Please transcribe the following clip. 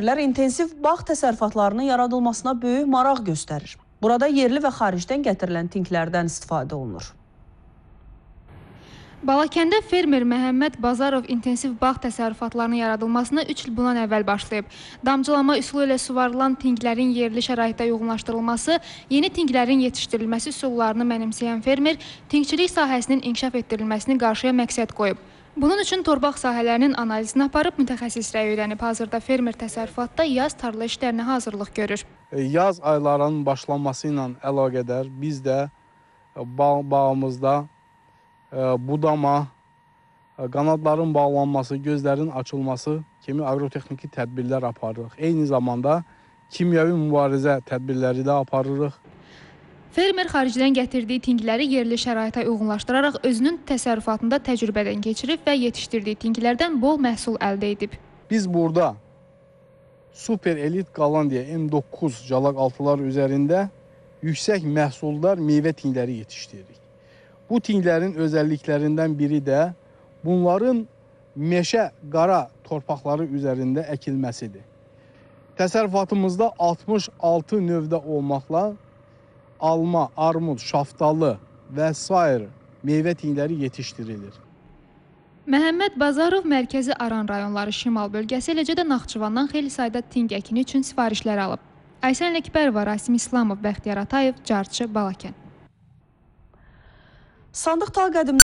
İntensiv bağ təsərrüfatlarının yaradılmasına böyük maraq göstərir. Burada yerli və xaricdən gətirilən tinklərdən istifadə olunur. Balakəndə fermer Məhəmməd Bazarov intensiv bağ təsərrüfatlarının yaradılmasına 3 il bundan əvvəl başlayıb. Damcılama üsulu ilə suvarılan tinklərin yerli şəraitdə yoğunlaşdırılması, yeni tinklərin yetişdirilməsi üsullarını mənimsəyən fermer, tinkçilik sahəsinin inkişaf etdirilməsini qarşıya məqsəd qoyub. Bunun üçün torpaq sahələrinin analizini aparıb mütəxəssislərə öyrənib. Hazırda fermer təsərrüfatda yaz tarla işlərinə hazırlıq görür. Yaz aylarının başlanması ilə əlaqədar biz də bağımızda budama, qanadların bağlanması, gözlərin açılması kimi agrotexniki tədbirlər aparırıq. Eyni zamanda kimyəvi mübarizə tədbirləri də aparırıq. Fermer xaricdən gətirdiyi tinkləri yerli şəraitə uyğunlaşdıraraq özünün təsərrüfatında təcrübədən keçirib və yetişdirdiyi tinklərdən bol məhsul əldə edib. Biz burada Super Elit Qalandiya M9 calaq-altılar üzərində yüksək məhsuldar meyvə tinkləri yetişdiririk. Bu tinklərin özəlliklərindən biri də bunların meşə qara torpaqları üzərində əkilməsidir. Təsərrüfatımızda 66 növdə olmaqla alma, armud, şaftalı və s. meyvə tinkləri yetişdirilir. Məhəmməd Bazarov mərkəzi Aran rayonları şimal bölgəsi, eləcə də Naxçıvandan xeyli sayda tink əkini üçün sifarişlər alıb. Aysən Əkbərova, Rasim İslamov, Bəxtiyar Atayev, Carçı, Balakən. Sandıq Tal qədim